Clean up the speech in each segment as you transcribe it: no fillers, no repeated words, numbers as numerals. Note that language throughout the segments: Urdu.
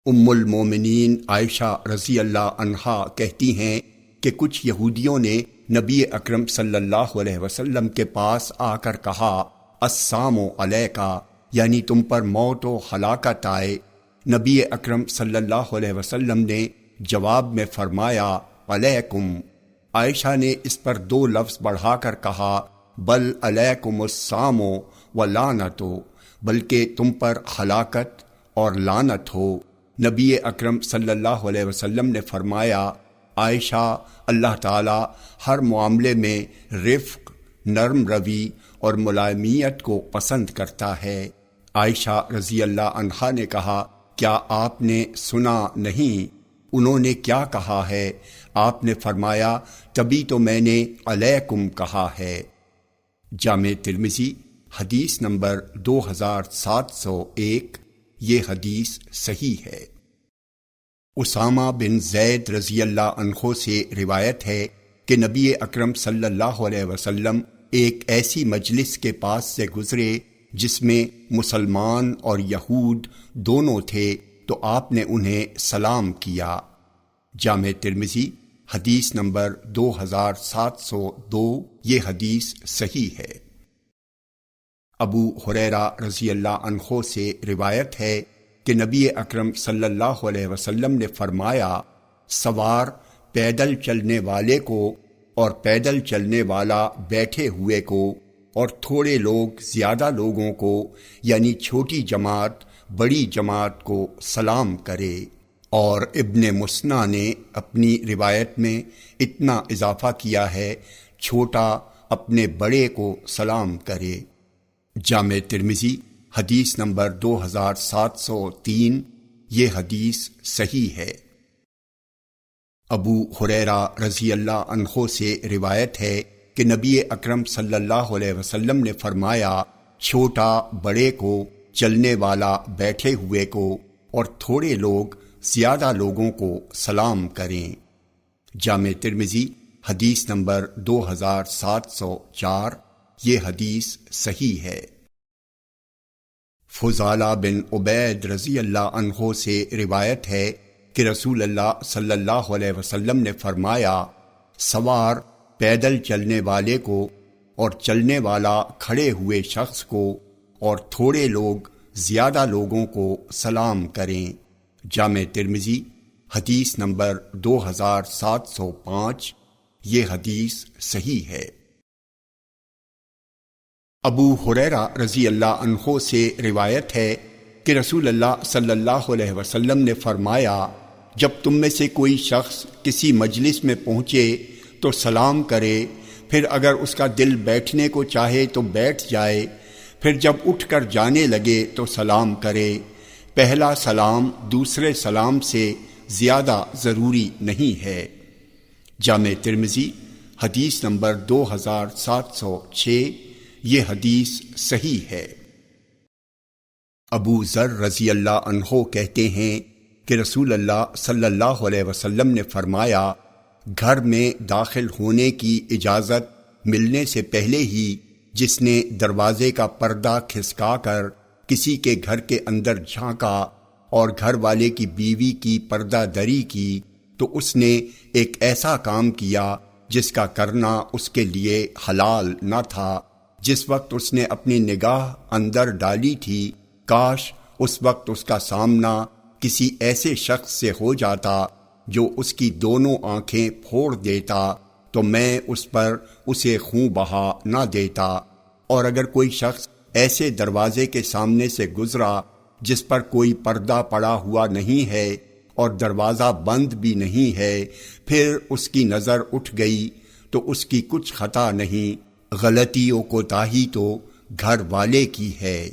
ام المومنین عائشہ رضی اللہ عنہا کہتی ہیں کہ کچھ یہودیوں نے نبی اکرم صلی اللہ علیہ وسلم کے پاس آ کر کہا السلام علیکا، یعنی تم پر موت و ہلاکت آئے۔ نبی اکرم صلی اللہ علیہ وسلم نے جواب میں فرمایا علیکم۔ عائشہ نے اس پر 2 لفظ بڑھا کر کہا بل علیکم السلام و لعنتو، بلکہ تم پر ہلاکت اور لعنت ہو۔ نبی اکرم صلی اللہ علیہ وسلم نے فرمایا عائشہ، اللہ تعالی ہر معاملے میں رفق، نرم روی اور ملائمیت کو پسند کرتا ہے۔ عائشہ رضی اللہ عنہا نے کہا کیا آپ نے سنا نہیں؟ انہوں نے کیا کہا ہے؟ آپ نے فرمایا تبھی تو میں نے علیکم کہا ہے۔ جامع ترمذی حدیث نمبر 2701، یہ حدیث صحیح ہے۔ اسامہ بن زید رضی اللہ عنہ سے روایت ہے کہ نبی اکرم صلی اللہ علیہ وسلم ایک ایسی مجلس کے پاس سے گزرے جس میں مسلمان اور یہود دونوں تھے تو آپ نے انہیں سلام کیا۔ جامع ترمذی حدیث نمبر 2702، یہ حدیث صحیح ہے۔ ابو ہریرہ رضی اللہ عنہ سے روایت ہے کہ نبی اکرم صلی اللہ علیہ وسلم نے فرمایا سوار پیدل چلنے والے کو اور پیدل چلنے والا بیٹھے ہوئے کو اور تھوڑے لوگ زیادہ لوگوں کو، یعنی چھوٹی جماعت بڑی جماعت کو سلام کرے۔ اور ابن مسنہ نے اپنی روایت میں اتنا اضافہ کیا ہے چھوٹا اپنے بڑے کو سلام کرے۔ جامع ترمذی حدیث نمبر 2703، یہ حدیث صحیح ہے۔ ابو ہریرہ رضی اللہ عنہ سے روایت ہے کہ نبی اکرم صلی اللہ علیہ وسلم نے فرمایا چھوٹا بڑے کو، چلنے والا بیٹھے ہوئے کو اور تھوڑے لوگ زیادہ لوگوں کو سلام کریں۔ جامع ترمذی حدیث نمبر 2704، یہ حدیث صحیح ہے۔ فضالہ بن عبید رضی اللہ عنہ سے روایت ہے کہ رسول اللہ صلی اللہ علیہ وسلم نے فرمایا سوار پیدل چلنے والے کو اور چلنے والا کھڑے ہوئے شخص کو اور تھوڑے لوگ زیادہ لوگوں کو سلام کریں۔ جامع ترمذی حدیث نمبر 2705، یہ حدیث صحیح ہے۔ ابو ہریرہ رضی اللہ عنہ سے روایت ہے کہ رسول اللہ صلی اللہ علیہ وسلم نے فرمایا جب تم میں سے کوئی شخص کسی مجلس میں پہنچے تو سلام کرے، پھر اگر اس کا دل بیٹھنے کو چاہے تو بیٹھ جائے، پھر جب اٹھ کر جانے لگے تو سلام کرے۔ پہلا سلام دوسرے سلام سے زیادہ ضروری نہیں ہے۔ جامع ترمذی حدیث نمبر 2706، یہ حدیث صحیح ہے۔ ابو ذر رضی اللہ عنہ کہتے ہیں کہ رسول اللہ صلی اللہ علیہ وسلم نے فرمایا گھر میں داخل ہونے کی اجازت ملنے سے پہلے ہی جس نے دروازے کا پردہ کھسکا کر کسی کے گھر کے اندر جھانکا اور گھر والے کی بیوی کی پردہ دری کی تو اس نے ایک ایسا کام کیا جس کا کرنا اس کے لیے حلال نہ تھا۔ جس وقت اس نے اپنی نگاہ اندر ڈالی تھی کاش اس وقت اس کا سامنا کسی ایسے شخص سے ہو جاتا جو اس کی دونوں آنکھیں پھوڑ دیتا تو میں اس پر اسے خون بہا نہ دیتا۔ اور اگر کوئی شخص ایسے دروازے کے سامنے سے گزرا جس پر کوئی پردہ پڑا ہوا نہیں ہے اور دروازہ بند بھی نہیں ہے، پھر اس کی نظر اٹھ گئی تو اس کی کچھ خطا نہیں، غلطی و کوتاہی تو گھر والے کی ہے۔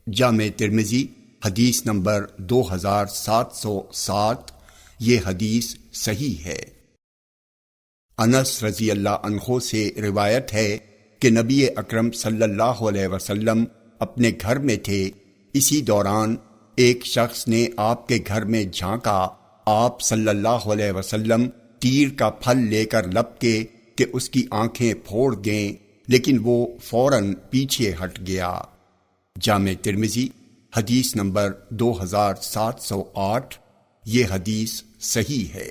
جامع ترمذی حدیث نمبر 2707، یہ حدیث صحیح ہے۔ انس رضی اللہ عنہ سے روایت ہے کہ نبی اکرم صلی اللہ علیہ وسلم اپنے گھر میں تھے، اسی دوران ایک شخص نے آپ کے گھر میں جھانکا۔ آپ صلی اللہ علیہ وسلم تیر کا پھل لے کر لپکے کہ اس کی آنکھیں پھوڑ دیں، لیکن وہ فوراً پیچھے ہٹ گیا۔ جامع ترمذی حدیث نمبر 2708، یہ حدیث صحیح ہے۔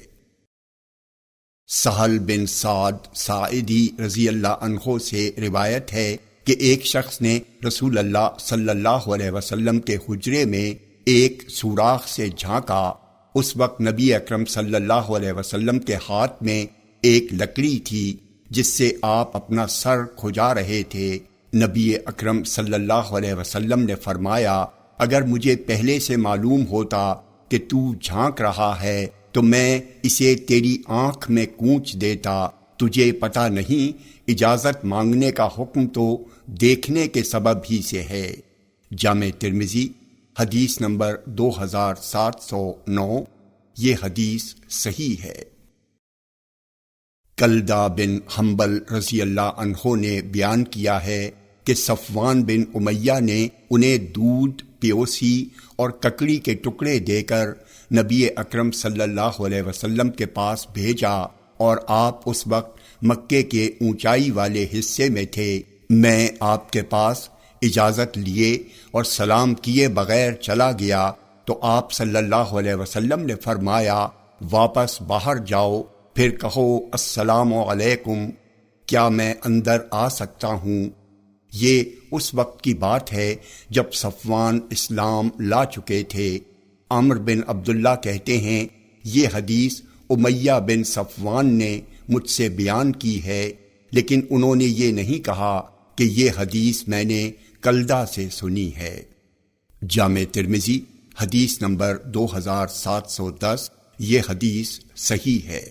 سہل بن سعد ساعدی رضی اللہ عنہ سے روایت ہے کہ ایک شخص نے رسول اللہ صلی اللہ علیہ وسلم کے حجرے میں ایک سوراخ سے جھانکا۔ اس وقت نبی اکرم صلی اللہ علیہ وسلم کے ہاتھ میں ایک لکڑی تھی جس سے آپ اپنا سر کھجا رہے تھے۔ نبی اکرم صلی اللہ علیہ وسلم نے فرمایا، اگر مجھے پہلے سے معلوم ہوتا کہ تو جھانک رہا ہے تو میں اسے تیری آنکھ میں کوچ دیتا۔ تجھے پتہ نہیں، اجازت مانگنے کا حکم تو دیکھنے کے سبب ہی سے ہے۔ جامع ترمذی حدیث نمبر 2709۔ یہ حدیث صحیح ہے۔ کلدہ بن حنبل رضی اللہ عنہ نے بیان کیا ہے کہ صفوان بن امیہ نے انہیں دودھ، پیوسی اور ککڑی کے ٹکڑے دے کر نبی اکرم صلی اللہ علیہ وسلم کے پاس بھیجا، اور آپ اس وقت مکے کے اونچائی والے حصے میں تھے۔ میں آپ کے پاس اجازت لیے اور سلام کیے بغیر چلا گیا تو آپ صلی اللہ علیہ وسلم نے فرمایا، واپس باہر جاؤ، پھر کہو السلام علیکم، کیا میں اندر آ سکتا ہوں؟ یہ اس وقت کی بات ہے جب صفوان اسلام لا چکے تھے۔ عمر بن عبداللہ کہتے ہیں، یہ حدیث امیہ بن صفوان نے مجھ سے بیان کی ہے، لیکن انہوں نے یہ نہیں کہا کہ یہ حدیث میں نے کلدہ سے سنی ہے۔ جامع ترمذی حدیث نمبر 2710۔ یہ حدیث صحیح ہے۔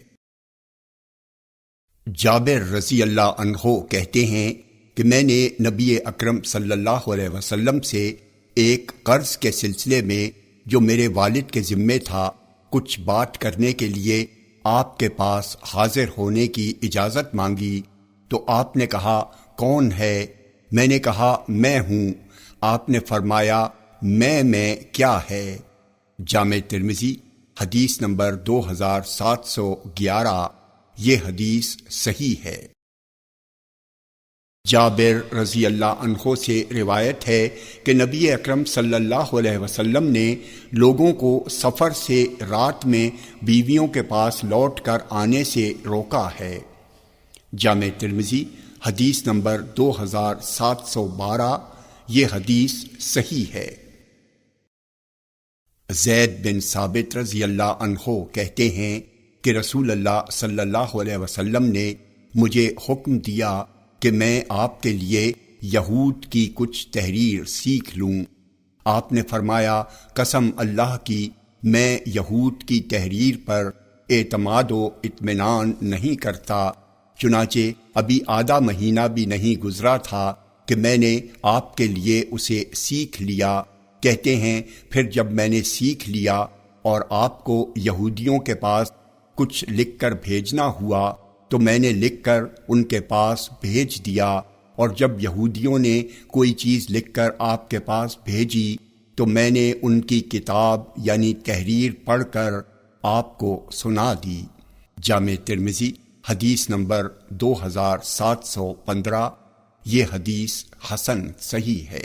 جابر رضی اللہ عنہ کہتے ہیں کہ میں نے نبی اکرم صلی اللہ علیہ وسلم سے ایک قرض کے سلسلے میں جو میرے والد کے ذمے تھا کچھ بات کرنے کے لیے آپ کے پاس حاضر ہونے کی اجازت مانگی، تو آپ نے کہا کون ہے؟ میں نے کہا میں ہوں۔ آپ نے فرمایا میں کیا ہے؟ جامع ترمذی حدیث نمبر 2711۔ یہ حدیث صحیح ہے۔ جابر رضی اللہ عنہ سے روایت ہے کہ نبی اکرم صلی اللہ علیہ وسلم نے لوگوں کو سفر سے رات میں بیویوں کے پاس لوٹ کر آنے سے روکا ہے۔ جامع ترمذی حدیث نمبر 2712۔ یہ حدیث صحیح ہے۔ زید بن ثابت رضی اللہ عنہ کہتے ہیں کہ رسول اللہ صلی اللہ علیہ وسلم نے مجھے حکم دیا کہ میں آپ کے لیے یہود کی کچھ تحریر سیکھ لوں۔ آپ نے فرمایا، قسم اللہ کی میں یہود کی تحریر پر اعتماد و اطمینان نہیں کرتا، چنانچہ ابھی آدھا مہینہ بھی نہیں گزرا تھا کہ میں نے آپ کے لیے اسے سیکھ لیا۔ کہتے ہیں پھر جب میں نے سیکھ لیا اور آپ کو یہودیوں کے پاس کچھ لکھ کر بھیجنا ہوا تو میں نے لکھ کر ان کے پاس بھیج دیا، اور جب یہودیوں نے کوئی چیز لکھ کر آپ کے پاس بھیجی تو میں نے ان کی کتاب یعنی تحریر پڑھ کر آپ کو سنا دی۔ جامع ترمذی حدیث نمبر 2715۔ یہ حدیث حسن صحیح ہے۔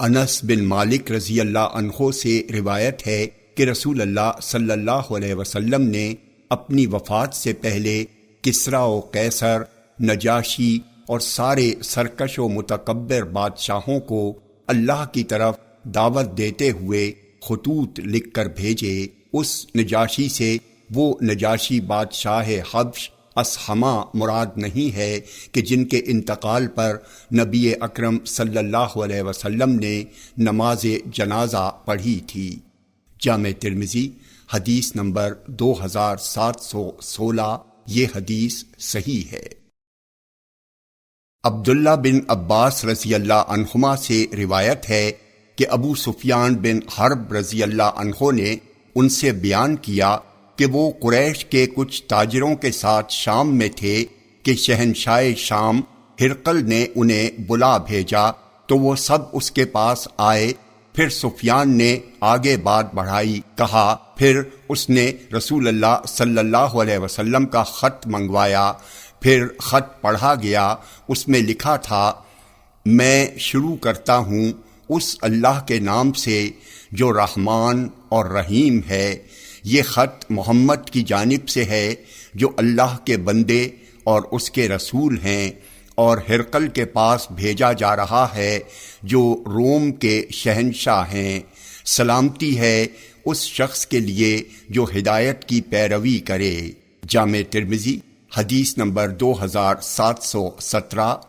انس بن مالک رضی اللہ عنہ سے روایت ہے کہ رسول اللہ صلی اللہ علیہ وسلم نے اپنی وفات سے پہلے کسریٰ و قیصر، نجاشی اور سارے سرکش و متکبر بادشاہوں کو اللہ کی طرف دعوت دیتے ہوئے خطوط لکھ کر بھیجے۔ اس نجاشی سے وہ نجاشی بادشاہ حبش اصحمہ مراد نہیں ہے کہ جن کے انتقال پر نبی اکرم صلی اللہ علیہ وسلم نے نماز جنازہ پڑھی تھی۔ جامع ترمذی حدیث نمبر 2716۔ یہ حدیث صحیح ہے۔ عبداللہ بن عباس رضی اللہ عنہما سے روایت ہے کہ ابو سفیان بن حرب رضی اللہ عنہ نے ان سے بیان کیا کہ وہ قریش کے کچھ تاجروں کے ساتھ شام میں تھے کہ شہنشاہ شام ہرقل نے انہیں بلا بھیجا تو وہ سب اس کے پاس آئے۔ پھر سفیان نے آگے بات بڑھائی، کہا پھر اس نے رسول اللہ صلی اللہ علیہ وسلم کا خط منگوایا۔ پھر خط پڑھا گیا، اس میں لکھا تھا، میں شروع کرتا ہوں اس اللہ کے نام سے جو رحمان اور رحیم ہے۔ یہ خط محمد کی جانب سے ہے جو اللہ کے بندے اور اس کے رسول ہیں، اور ہرقل کے پاس بھیجا جا رہا ہے جو روم کے شہنشاہ ہیں۔ سلامتی ہے اس شخص کے لیے جو ہدایت کی پیروی کرے۔ جامع ترمذی حدیث نمبر 2717۔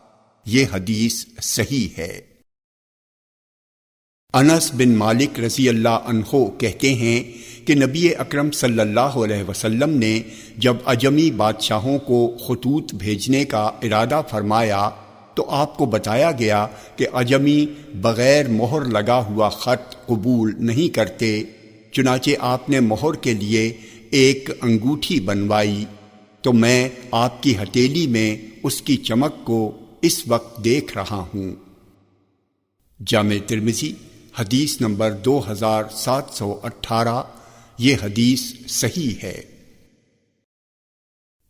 یہ حدیث صحیح ہے۔ انس بن مالک رضی اللہ عنہ کہتے ہیں کہ نبی اکرم صلی اللہ علیہ وسلم نے جب عجمی بادشاہوں کو خطوط بھیجنے کا ارادہ فرمایا تو آپ کو بتایا گیا کہ عجمی بغیر مہر لگا ہوا خط قبول نہیں کرتے، چنانچہ آپ نے مہر کے لیے ایک انگوٹھی بنوائی، تو میں آپ کی ہتھیلی میں اس کی چمک کو اس وقت دیکھ رہا ہوں۔ جامع ترمذی حدیث نمبر 2718۔ یہ حدیث صحیح ہے۔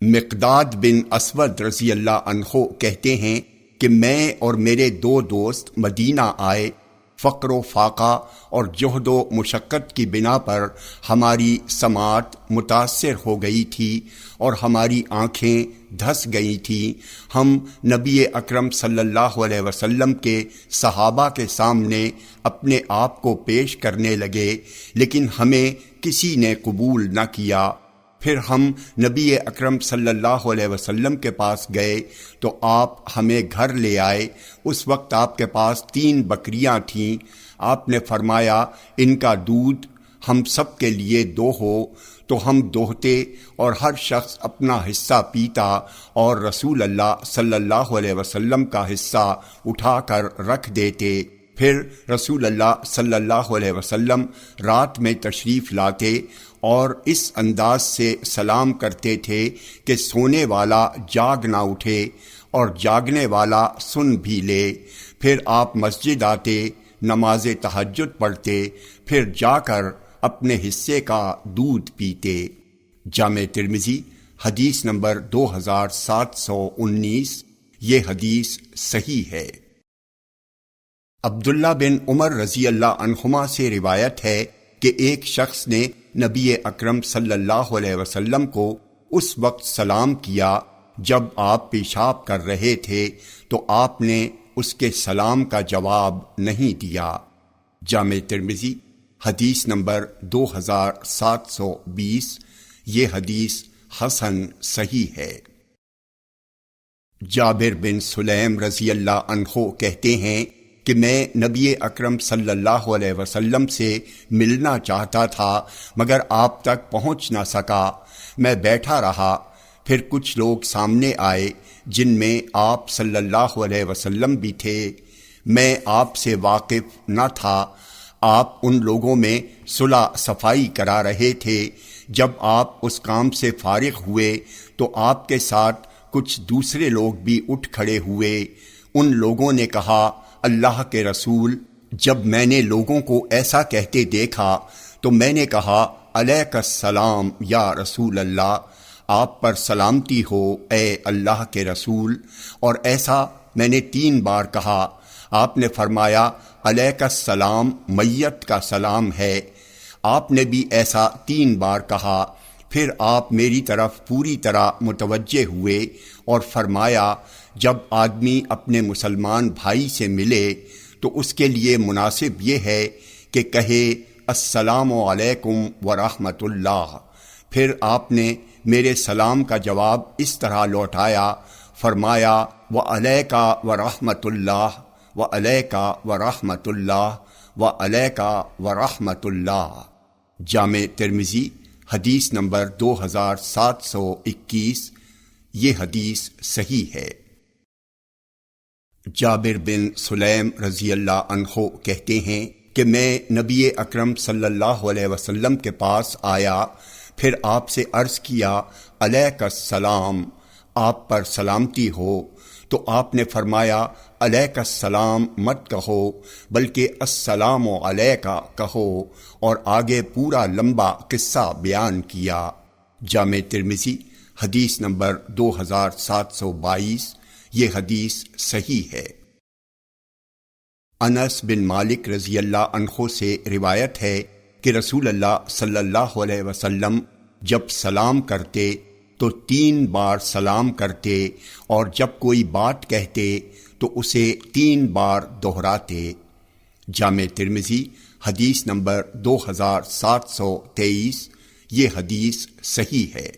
مقداد بن اسود رضی اللہ عنہ کہتے ہیں کہ میں اور میرے 2 دوست مدینہ آئے۔ فقر و فاقہ اور جہد و مشقت کی بنا پر ہماری سماعت متاثر ہو گئی تھی اور ہماری آنکھیں دھس گئی تھیں۔ ہم نبی اکرم صلی اللہ علیہ وسلم کے صحابہ کے سامنے اپنے آپ کو پیش کرنے لگے، لیکن ہمیں کسی نے قبول نہ کیا۔ پھر ہم نبی اکرم صلی اللہ علیہ وسلم کے پاس گئے تو آپ ہمیں گھر لے آئے۔ اس وقت آپ کے پاس 3 بکریاں تھیں۔ آپ نے فرمایا ان کا دودھ ہم سب کے لیے دو ہو، تو ہم دوہتے اور ہر شخص اپنا حصہ پیتا، اور رسول اللہ صلی اللہ علیہ وسلم کا حصہ اٹھا کر رکھ دیتے۔ پھر رسول اللہ صلی اللہ علیہ وسلم رات میں تشریف لاتے اور اس انداز سے سلام کرتے تھے کہ سونے والا جاگ نہ اٹھے اور جاگنے والا سن بھی لے۔ پھر آپ مسجد آتے، نماز تہجد پڑھتے، پھر جا کر اپنے حصے کا دودھ پیتے۔ جامع ترمذی حدیث نمبر 2719۔ یہ حدیث صحیح ہے۔ عبداللہ بن عمر رضی اللہ عنہما سے روایت ہے کہ ایک شخص نے نبی اکرم صلی اللہ علیہ وسلم کو اس وقت سلام کیا جب آپ پیشاب کر رہے تھے، تو آپ نے اس کے سلام کا جواب نہیں دیا۔ جامع ترمذی حدیث نمبر 2720۔ یہ حدیث حسن صحیح ہے۔ جابر بن سلیم رضی اللہ عنہ کہتے ہیں کہ میں نبی اکرم صلی اللہ علیہ وسلم سے ملنا چاہتا تھا مگر آپ تک پہنچ نہ سکا۔ میں بیٹھا رہا، پھر کچھ لوگ سامنے آئے جن میں آپ صلی اللہ علیہ وسلم بھی تھے۔ میں آپ سے واقف نہ تھا۔ آپ ان لوگوں میں صلح صفائی کرا رہے تھے۔ جب آپ اس کام سے فارغ ہوئے تو آپ کے ساتھ کچھ دوسرے لوگ بھی اٹھ کھڑے ہوئے۔ ان لوگوں نے کہا، اللہ کے رسول، جب میں نے لوگوں کو ایسا کہتے دیکھا تو میں نے کہا، علیک السلام یا رسول اللہ، آپ پر سلامتی ہو اے اللہ کے رسول۔ اور ایسا میں نے 3 بار کہا۔ آپ نے فرمایا، علیک السلام میت کا سلام ہے۔ آپ نے بھی ایسا 3 بار کہا۔ پھر آپ میری طرف پوری طرح متوجہ ہوئے اور فرمایا، جب آدمی اپنے مسلمان بھائی سے ملے تو اس کے لیے مناسب یہ ہے کہ کہے، السلام علیکم ورحمۃ اللہ۔ پھر آپ نے میرے سلام کا جواب اس طرح لوٹایا، فرمایا، وعلیکا ورحمۃ اللہ، وعلیکا ورحمۃ اللہ، وعلیکا ورحمۃ اللہ۔ جامع ترمذی حدیث نمبر 2721۔ یہ حدیث صحیح ہے۔ جابر بن سلیم رضی اللہ عنہ کہتے ہیں کہ میں نبی اکرم صلی اللہ علیہ وسلم کے پاس آیا، پھر آپ سے عرض کیا، علیک السلام، آپ پر سلامتی ہو۔ تو آپ نے فرمایا، علیک السلام مت کہو بلکہ السلام علیکہ کہو، اور آگے پورا لمبا قصہ بیان کیا۔ جامع ترمذی حدیث نمبر 2722۔ یہ حدیث صحیح ہے۔ انس بن مالک رضی اللہ عنہ سے روایت ہے کہ رسول اللہ صلی اللہ علیہ وسلم جب سلام کرتے تو 3 بار سلام کرتے اور جب کوئی بات کہتے تو اسے 3 بار دہراتے۔ جامع ترمذی حدیث نمبر 2723۔ یہ حدیث صحیح ہے۔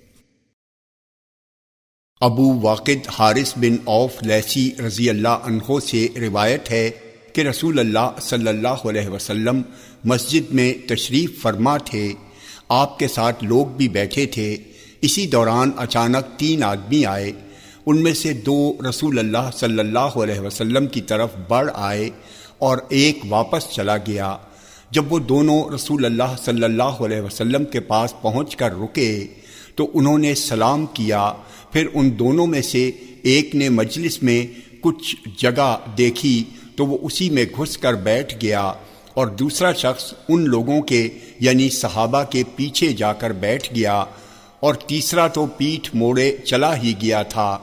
ابو واقد حارث بن عوف لیثی رضی اللہ عنہ سے روایت ہے کہ رسول اللہ صلی اللہ علیہ وسلم مسجد میں تشریف فرما تھے، آپ کے ساتھ لوگ بھی بیٹھے تھے۔ اسی دوران اچانک 3 آدمی آئے، ان میں سے 2 رسول اللہ صلی اللہ علیہ وسلم کی طرف بڑھ آئے اور ایک واپس چلا گیا۔ جب وہ دونوں رسول اللہ صلی اللہ علیہ وسلم کے پاس پہنچ کر رکے تو انہوں نے سلام کیا، پھر ان دونوں میں سے ایک نے مجلس میں کچھ جگہ دیکھی تو وہ اسی میں گھس کر بیٹھ گیا، اور دوسرا شخص ان لوگوں کے یعنی صحابہ کے پیچھے جا کر بیٹھ گیا، اور تیسرا تو پیٹھ موڑے چلا ہی گیا تھا۔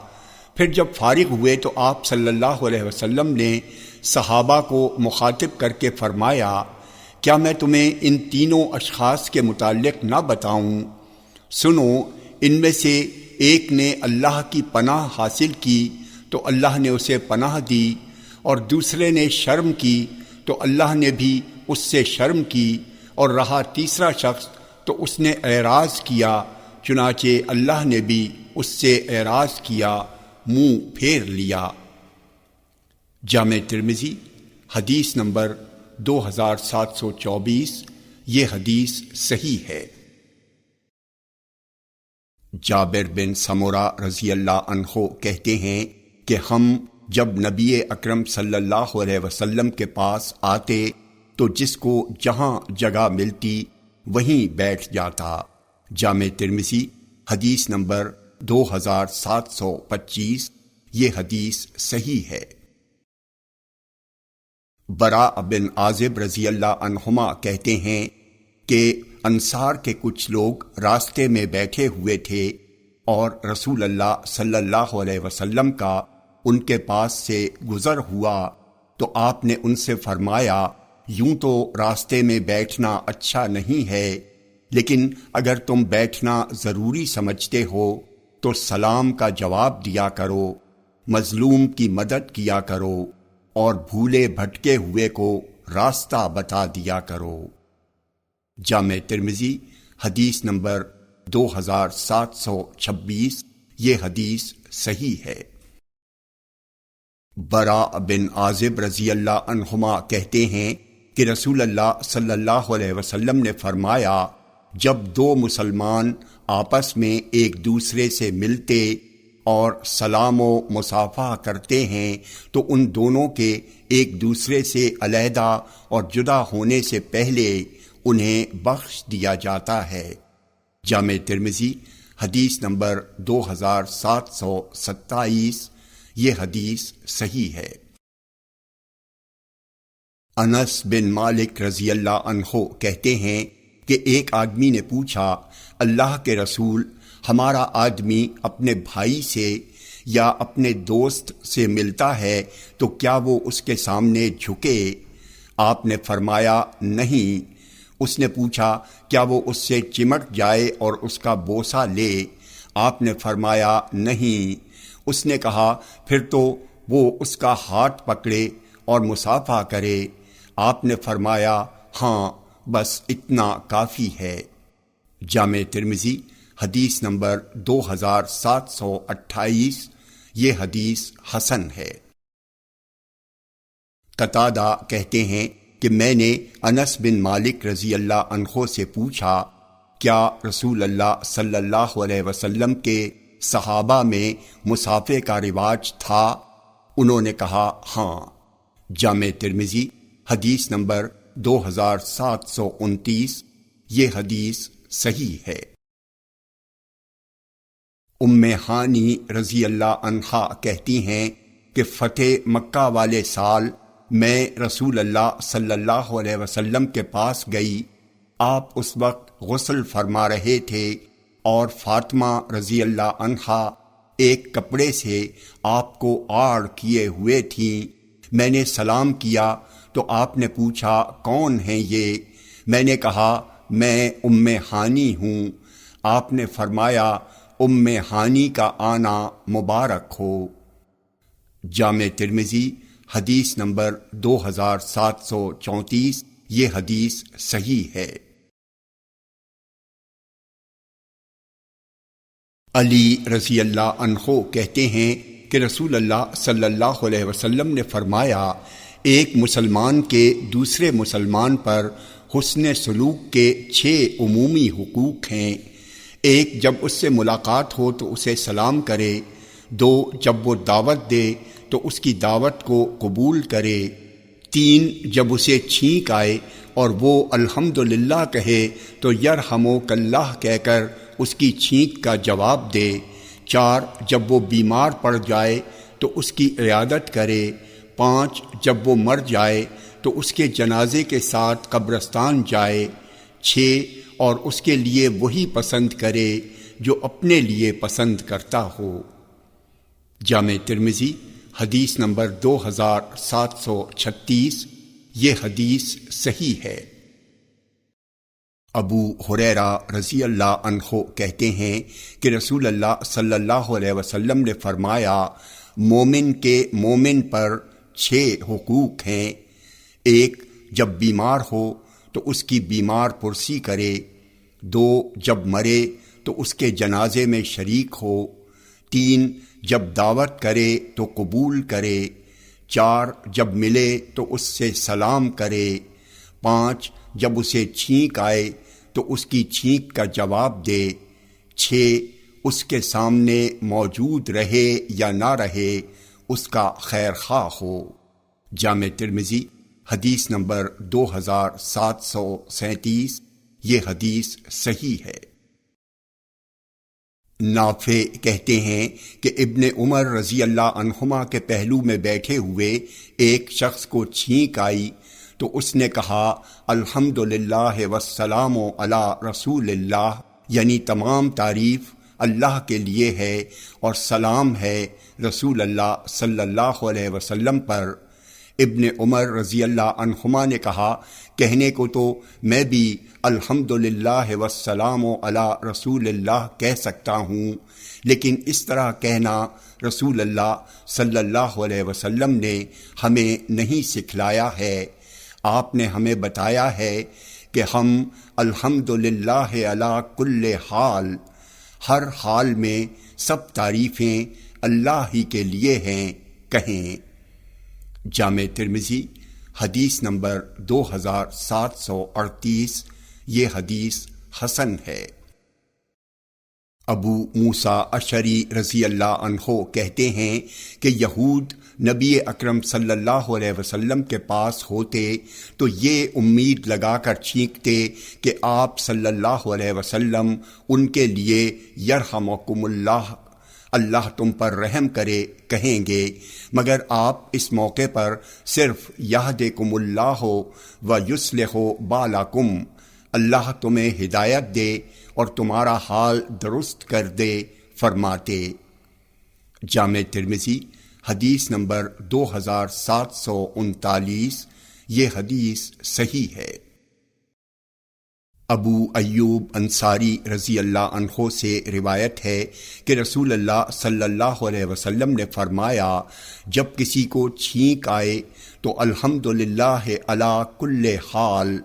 پھر جب فارغ ہوئے تو آپ صلی اللہ علیہ وسلم نے صحابہ کو مخاطب کر کے فرمایا، کیا میں تمہیں ان تینوں اشخاص کے متعلق نہ بتاؤں؟ سنو، ان میں سے ایک نے اللہ کی پناہ حاصل کی تو اللہ نے اسے پناہ دی، اور دوسرے نے شرم کی تو اللہ نے بھی اس سے شرم کی، اور رہا تیسرا شخص تو اس نے اعراض کیا، چنانچہ اللہ نے بھی اس سے اعراض کیا، منہ پھیر لیا۔ جامع ترمذی حدیث نمبر 2724۔ یہ حدیث صحیح ہے۔ جابر بن سمرہ رضی اللہ عنہ کہتے ہیں کہ ہم جب نبی اکرم صلی اللہ علیہ وسلم کے پاس آتے تو جس کو جہاں جگہ ملتی وہیں بیٹھ جاتا۔ جامع ترمذی حدیث نمبر 2725۔ یہ حدیث صحیح ہے۔ براء بن عازب رضی اللہ عنہما کہتے ہیں کہ انصار کے کچھ لوگ راستے میں بیٹھے ہوئے تھے اور رسول اللہ صلی اللہ علیہ وسلم کا ان کے پاس سے گزر ہوا تو آپ نے ان سے فرمایا، یوں تو راستے میں بیٹھنا اچھا نہیں ہے، لیکن اگر تم بیٹھنا ضروری سمجھتے ہو تو سلام کا جواب دیا کرو، مظلوم کی مدد کیا کرو، اور بھولے بھٹکے ہوئے کو راستہ بتا دیا کرو۔ جامع ترمذی حدیث نمبر 2726۔ یہ حدیث صحیح ہے۔ براء بن عازب رضی اللہ عنہما کہتے ہیں کہ رسول اللہ صلی اللہ علیہ وسلم نے فرمایا، جب 2 مسلمان آپس میں ایک دوسرے سے ملتے اور سلام و مصافحہ کرتے ہیں تو ان دونوں کے ایک دوسرے سے علیحدہ اور جدا ہونے سے پہلے انہیں بخش دیا جاتا ہے۔ جامع ترمذی حدیث نمبر 2727۔ یہ حدیث صحیح ہے۔ انس بن مالک رضی اللہ عنہ کہتے ہیں کہ ایک آدمی نے پوچھا، اللہ کے رسول، ہمارا آدمی اپنے بھائی سے یا اپنے دوست سے ملتا ہے تو کیا وہ اس کے سامنے جھکے؟ آپ نے فرمایا، نہیں۔ اس نے پوچھا، کیا وہ اس سے چمٹ جائے اور اس کا بوسہ لے؟ آپ نے فرمایا، نہیں۔ اس نے کہا، پھر تو وہ اس کا ہاتھ پکڑے اور مصافحہ کرے۔ آپ نے فرمایا، ہاں، بس اتنا کافی ہے۔ جامع ترمذی حدیث نمبر 2728۔ یہ حدیث حسن ہے۔ قتادہ کہتے ہیں کہ میں نے انس بن مالک رضی اللہ عنہ سے پوچھا، کیا رسول اللہ صلی اللہ علیہ وسلم کے صحابہ میں مصافحے کا رواج تھا؟ انہوں نے کہا، ہاں۔ جامع ترمذی حدیث نمبر 2729۔ یہ حدیث صحیح ہے۔ ام ہانی رضی اللہ عنہا کہتی ہیں کہ فتح مکہ والے سال میں رسول اللہ صلی اللہ علیہ وسلم کے پاس گئی۔ آپ اس وقت غسل فرما رہے تھے اور فاطمہ رضی اللہ عنہا ایک کپڑے سے آپ کو آڑ کیے ہوئے تھیں۔ میں نے سلام کیا تو آپ نے پوچھا کون ہیں یہ؟ میں نے کہا میں ام ہانی ہوں۔ آپ نے فرمایا ام ہانی کا آنا مبارک ہو۔ جامع ترمذی حدیث نمبر 2734، یہ حدیث صحیح ہے۔ علی رضی اللہ عنہ کہتے ہیں کہ رسول اللہ صلی اللہ علیہ وسلم نے فرمایا ایک مسلمان کے دوسرے مسلمان پر حسن سلوک کے 6 عمومی حقوق ہیں۔ 1، جب اس سے ملاقات ہو تو اسے سلام کرے۔ 2، جب وہ دعوت دے تو اس کی دعوت کو قبول کرے۔ 3، جب اسے چھینک آئے اور وہ الحمدللہ کہے تو یرحمک اللہ کہہ کر اس کی چھینک کا جواب دے۔ 4، جب وہ بیمار پڑ جائے تو اس کی عیادت کرے۔ 5، جب وہ مر جائے تو اس کے جنازے کے ساتھ قبرستان جائے۔ 6، اور اس کے لیے وہی پسند کرے جو اپنے لیے پسند کرتا ہو۔ جامع ترمذی حدیث نمبر 2736، یہ حدیث صحیح ہے۔ ابو ہریرہ رضی اللہ عنہ کہتے ہیں کہ رسول اللہ صلی اللہ علیہ وسلم نے فرمایا مومن کے مومن پر 6 حقوق ہیں۔ 1، جب بیمار ہو تو اس کی بیمار پرسی کرے۔ 2، جب مرے تو اس کے جنازے میں شریک ہو۔ 3، جب دعوت کرے تو قبول کرے۔ 4، جب ملے تو اس سے سلام کرے۔ 5، جب اسے چھینک آئے تو اس کی چھینک کا جواب دے۔ 6، اس کے سامنے موجود رہے یا نہ رہے اس کا خیر خواہ ہو۔ جامع ترمذی حدیث نمبر 2737، یہ حدیث صحیح ہے۔ نافع کہتے ہیں کہ ابن عمر رضی اللہ عنہما کے پہلو میں بیٹھے ہوئے ایک شخص کو چھینک آئی تو اس نے کہا الحمدللہ والسلام علی رسول اللہ، یعنی تمام تعریف اللہ کے لیے ہے اور سلام ہے رسول اللہ صلی اللہ علیہ وسلم پر۔ ابن عمر رضی اللہ عنہما نے کہا کہنے کو تو میں بھی الحمدللہ والسلام علی رسول اللہ کہہ سکتا ہوں، لیکن اس طرح کہنا رسول اللہ صلی اللہ علیہ وسلم نے ہمیں نہیں سکھلایا ہے۔ آپ نے ہمیں بتایا ہے کہ ہم الحمدللہ علی کل حال، ہر حال میں سب تعریفیں اللہ ہی کے لیے ہیں کہیں۔ جامع ترمذی حدیث نمبر 2738، یہ حدیث حسن ہے۔ ابو موسیٰ اشعری رضی اللہ عنہ کہتے ہیں کہ یہود نبی اکرم صلی اللہ علیہ وسلم کے پاس ہوتے تو یہ امید لگا کر چھینکتے کہ آپ صلی اللہ علیہ وسلم ان کے لیے یرحمکم اللہ، اللہ تم پر رحم کرے کہیں گے، مگر آپ اس موقع پر صرف یہدکم اللہ و یصلح بالکم، اللہ تمہیں ہدایت دے اور تمہارا حال درست کر دے فرماتے۔ جامع ترمذی حدیث نمبر 2739، یہ حدیث صحیح ہے۔ ابو ایوب انصاری رضی اللہ عنہ سے روایت ہے کہ رسول اللہ صلی اللہ علیہ وسلم نے فرمایا جب کسی کو چھینک آئے تو الحمدللہ علی کل حال،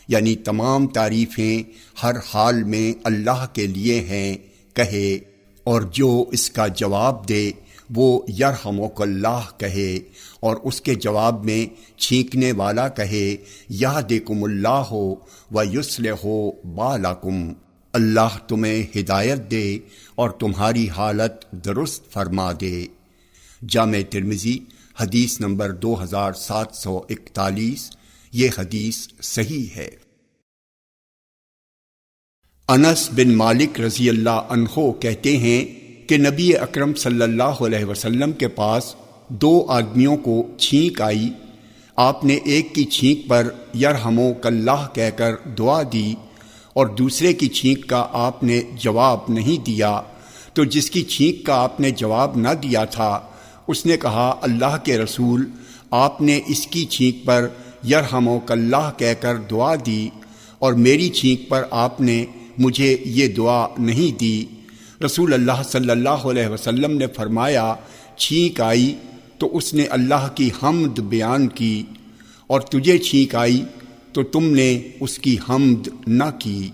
یعنی تمام تعریفیں ہر حال میں اللہ کے لیے ہیں کہے، اور جو اس کا جواب دے وہ یرحمک اللہ کہے، اور اس کے جواب میں چھینکنے والا کہے یہدکم اللہ و یصلح بالکم، اللہ تمہیں ہدایت دے اور تمہاری حالت درست فرما دے۔ جامع ترمذی حدیث نمبر 2741، یہ حدیث صحیح ہے۔ انس بن مالک رضی اللہ عنہ کہتے ہیں کہ نبی اکرم صلی اللہ علیہ وسلم کے پاس 2 آدمیوں کو چھینک آئی، آپ نے ایک کی چھینک پر یرحمک اللہ کہہ کر دعا دی اور دوسرے کی چھینک کا آپ نے جواب نہیں دیا، تو جس کی چھینک کا آپ نے جواب نہ دیا تھا اس نے کہا اللہ کے رسول، آپ نے اس کی چھینک پر یرحمک اللہ کہہ کر دعا دی، اور میری چھینک پر آپ نے مجھے یہ دعا نہیں دی۔ رسول اللہ صلی اللہ علیہ وسلم نے فرمایا، چھینک آئی تو اس نے اللہ کی حمد بیان کی، اور تجھے چھینک آئی تو تم نے اس کی حمد نہ کی۔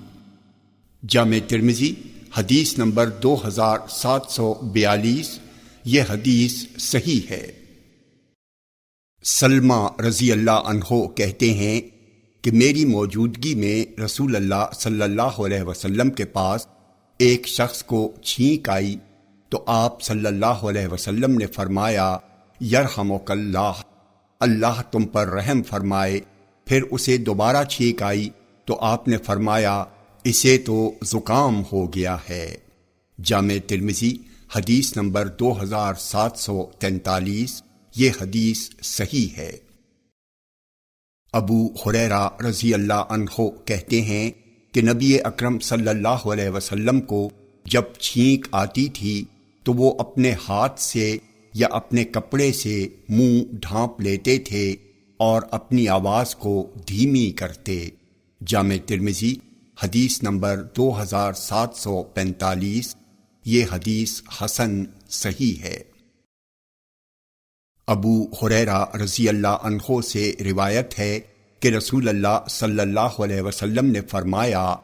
جامع ترمذی حدیث نمبر 2742، یہ حدیث صحیح ہے۔ سلمہ رضی اللہ عنہ کہتے ہیں کہ میری موجودگی میں رسول اللہ صلی اللہ علیہ وسلم کے پاس ایک شخص کو چھینک آئی تو آپ صلی اللہ علیہ وسلم نے فرمایا، یرحمک اللہ، اللہ تم پر رحم فرمائے۔ پھر اسے دوبارہ چھینک آئی تو آپ نے فرمایا، اسے تو زکام ہو گیا ہے۔ جامع ترمذی حدیث نمبر 2743، یہ حدیث صحیح ہے۔ ابو ہریرہ رضی اللہ عنہ کہتے ہیں کہ نبی اکرم صلی اللہ علیہ وسلم کو جب چھینک آتی تھی تو وہ اپنے ہاتھ سے یا اپنے کپڑے سے منہ ڈھانپ لیتے تھے اور اپنی آواز کو دھیمی کرتے۔ جامع ترمذی حدیث نمبر 2745، یہ حدیث حسن صحیح ہے۔ ابو ہریرہ رضی اللہ عنہ سے روایت ہے کہ رسول اللہ صلی اللہ علیہ وسلم نے فرمایا،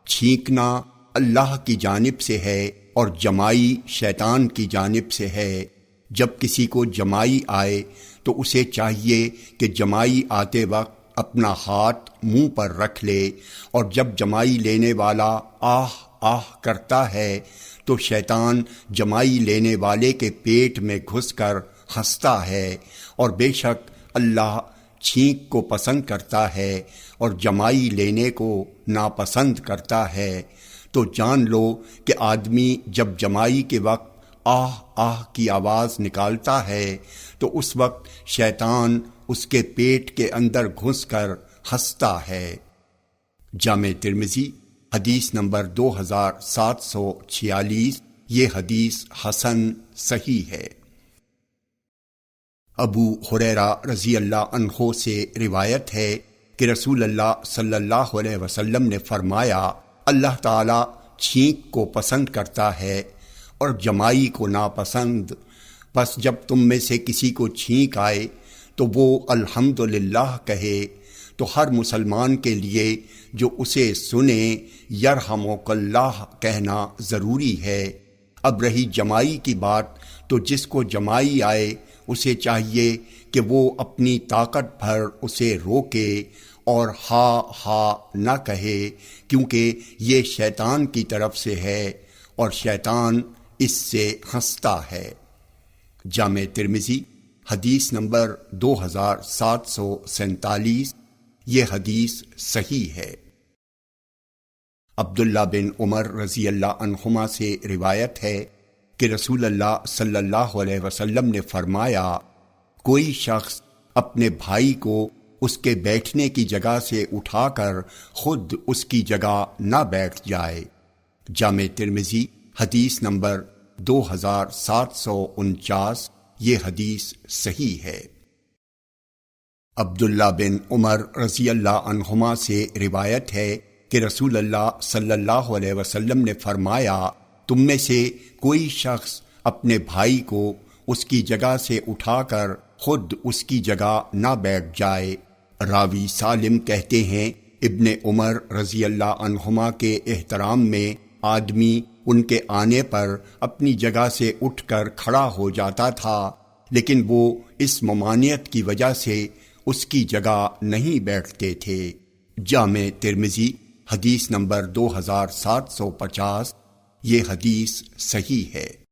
چھینکنا اللہ کی جانب سے ہے اور جمائی شیطان کی جانب سے ہے۔ جب کسی کو جمائی آئے تو اسے چاہیے کہ جمائی آتے وقت اپنا ہاتھ منہ پر رکھ لے، اور جب جمائی لینے والا آہ آہ کرتا ہے تو شیطان جمائی لینے والے کے پیٹ میں گھس کر ہنستا ہے، اور بے شک اللہ چھینک کو پسند کرتا ہے اور جمائی لینے کو ناپسند کرتا ہے۔ تو جان لو کہ آدمی جب جمائی کے وقت آہ آہ کی آواز نکالتا ہے تو اس وقت شیطان اس کے پیٹ کے اندر گھس کر ہنستا ہے۔ جامع ترمذی حدیث نمبر 2746، یہ حدیث حسن صحیح ہے۔ ابو ہریرہ رضی اللہ عنہ سے روایت ہے کہ رسول اللہ صلی اللہ علیہ وسلم نے فرمایا، اللہ تعالی چھینک کو پسند کرتا ہے اور جمائی کو ناپسند۔ پس جب تم میں سے کسی کو چھینک آئے تو وہ الحمدللہ کہے۔ تو ہر مسلمان کے لیے جو اسے سنے یرحمک اللہ کہنا ضروری ہے۔ اب رہی جمائی کی بات، تو جس کو جمائی آئے اسے چاہیے کہ وہ اپنی طاقت بھر اسے روکے اور ہا ہا نہ کہے، کیونکہ یہ شیطان کی طرف سے ہے اور شیطان اس سے ہنستا ہے۔ جامع ترمذی حدیث نمبر 2747، یہ حدیث صحیح ہے۔ عبداللہ بن عمر رضی اللہ عنہما سے روایت ہے کہ رسول اللہ صلی اللہ علیہ وسلم نے فرمایا، کوئی شخص اپنے بھائی کو اس کے بیٹھنے کی جگہ سے اٹھا کر خود اس کی جگہ نہ بیٹھ جائے۔ جامع ترمذی حدیث نمبر 2749، یہ حدیث صحیح ہے۔ عبداللہ بن عمر رضی اللہ عنہما سے روایت ہے کہ رسول اللہ صلی اللہ علیہ وسلم نے فرمایا، تم میں سے کوئی شخص اپنے بھائی کو اس کی جگہ سے اٹھا کر خود اس کی جگہ نہ بیٹھ جائے۔ راوی سالم کہتے ہیں، ابن عمر رضی اللہ عنہما کے احترام میں آدمی ان کے آنے پر اپنی جگہ سے اٹھ کر کھڑا ہو جاتا تھا، لیکن وہ اس ممانعت کی وجہ سے اس کی جگہ نہیں بیٹھتے تھے۔ جامع ترمذی حدیث نمبر 2750، یہ حدیث صحیح ہے۔